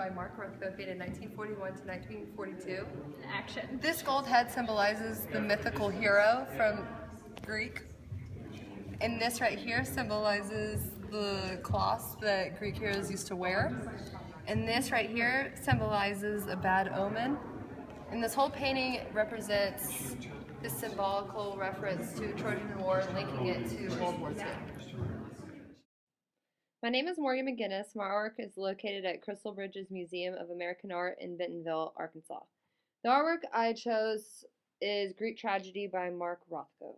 by Mark Rothko, dated 1941 to 1942. Action. This gold head symbolizes the mythical hero from Greek, and this right here symbolizes the cloths that Greek heroes used to wear. And this right here symbolizes a bad omen. And this whole painting represents the symbolical reference to Trojan War, linking it to World War II. My name is Morgan McGinnis. My artwork is located at Crystal Bridges Museum of American Art in Bentonville, Arkansas. The artwork I chose is Greek Tragedy by Mark Rothko.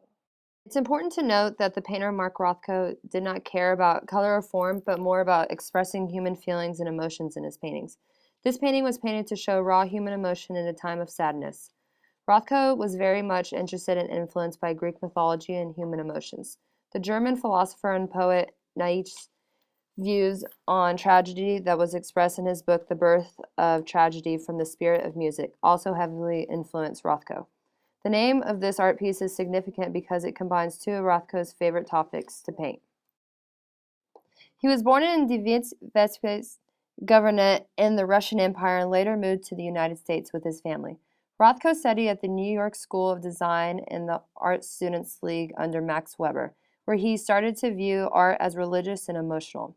It's important to note that the painter Mark Rothko did not care about color or form, but more about expressing human feelings and emotions in his paintings. This painting was painted to show raw human emotion in a time of sadness. Rothko was very much interested and influenced by Greek mythology and human emotions. The German philosopher and poet Nietzsche's views on tragedy that was expressed in his book The Birth of Tragedy from the Spirit of Music also heavily influenced Rothko. The name of this art piece is significant because it combines two of Rothko's favorite topics to paint. He was born in Dvivetsky Governorate in the Russian Empire and later moved to the United States with his family. Rothko studied at the New York School of Design and the Art Students League under Max Weber, where he started to view art as religious and emotional.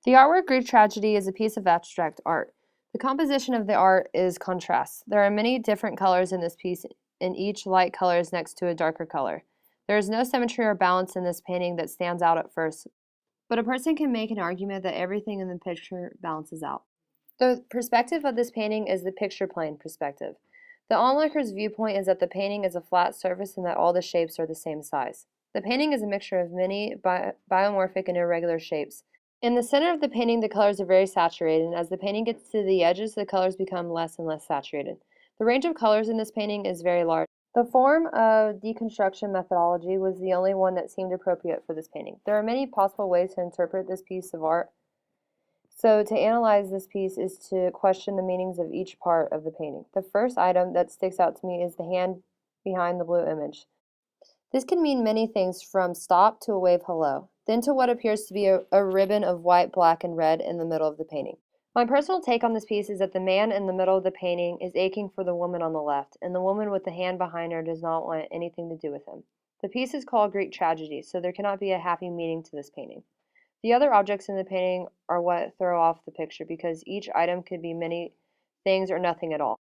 The artwork Greek Tragedy is a piece of abstract art. The composition of the art is contrast. There are many different colors in this piece, and each light color is next to a darker color. There is no symmetry or balance in this painting that stands out at first, but a person can make an argument that everything in the picture balances out. The perspective of this painting is the picture plane perspective. The onlooker's viewpoint is that the painting is a flat surface and that all the shapes are the same size. The painting is a mixture of many biomorphic and irregular shapes. In the center of the painting, the colors are very saturated, and as the painting gets to the edges, the colors become less and less saturated. The range of colors in this painting is very large. The form of deconstruction methodology was the only one that seemed appropriate for this painting. There are many possible ways to interpret this piece of art. So to analyze this piece is to question the meanings of each part of the painting. The first item that sticks out to me is the hand behind the blue image. This can mean many things, from stop to a wave hello, then to what appears to be a ribbon of white, black, and red in the middle of the painting. My personal take on this piece is that the man in the middle of the painting is aching for the woman on the left, and the woman with the hand behind her does not want anything to do with him. The piece is called Greek Tragedy, so there cannot be a happy meaning to this painting. The other objects in the painting are what throw off the picture, because each item could be many things or nothing at all.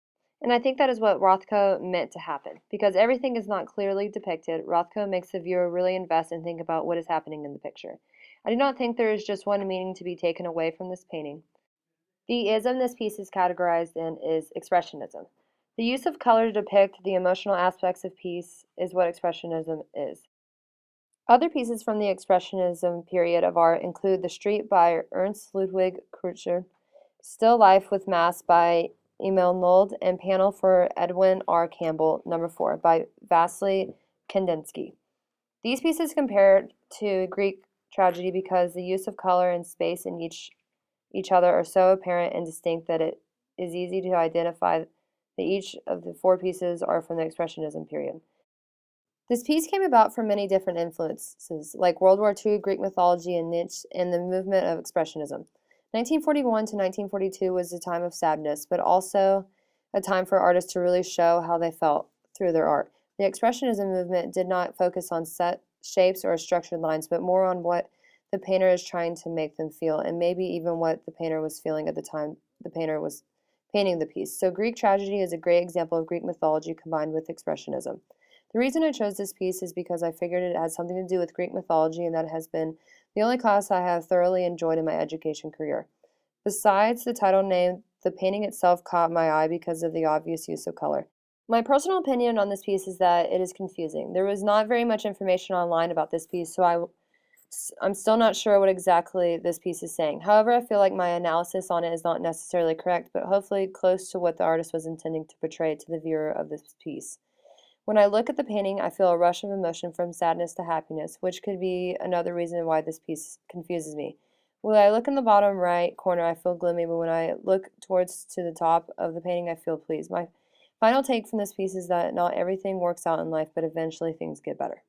And I think that is what Rothko meant to happen. Because everything is not clearly depicted, Rothko makes the viewer really invest and think about what is happening in the picture. I do not think there is just one meaning to be taken away from this painting. The ism this piece is categorized in is expressionism. The use of color to depict the emotional aspects of piece is what expressionism is. Other pieces from the expressionism period of art include The Street by Ernst Ludwig Kircher, Still Life with Mass by Emil Nolde, and Panel for Edwin R. Campbell, No. 4, by Vasily Kandinsky. These pieces compared to Greek tragedy because the use of color and space in each other are so apparent and distinct that it is easy to identify that each of the four pieces are from the Expressionism period. This piece came about from many different influences, like World War II, Greek mythology, and Nietzsche, and the movement of Expressionism. 1941 to 1942 was a time of sadness, but also a time for artists to really show how they felt through their art. The Expressionism movement did not focus on set shapes or structured lines, but more on what the painter is trying to make them feel, and maybe even what the painter was feeling at the time the painter was painting the piece. So Greek tragedy is a great example of Greek mythology combined with Expressionism. The reason I chose this piece is because I figured it had something to do with Greek mythology, and that has been the only class I have thoroughly enjoyed in my education career. Besides the title name, the painting itself caught my eye because of the obvious use of color. My personal opinion on this piece is that it is confusing. There was not very much information online about this piece, so I'm still not sure what exactly this piece is saying. However, I feel like my analysis on it is not necessarily correct, but hopefully close to what the artist was intending to portray to the viewer of this piece. When I look at the painting, I feel a rush of emotion from sadness to happiness, which could be another reason why this piece confuses me. When I look in the bottom right corner, I feel gloomy, but when I look towards to the top of the painting, I feel pleased. My final take from this piece is that not everything works out in life, but eventually things get better.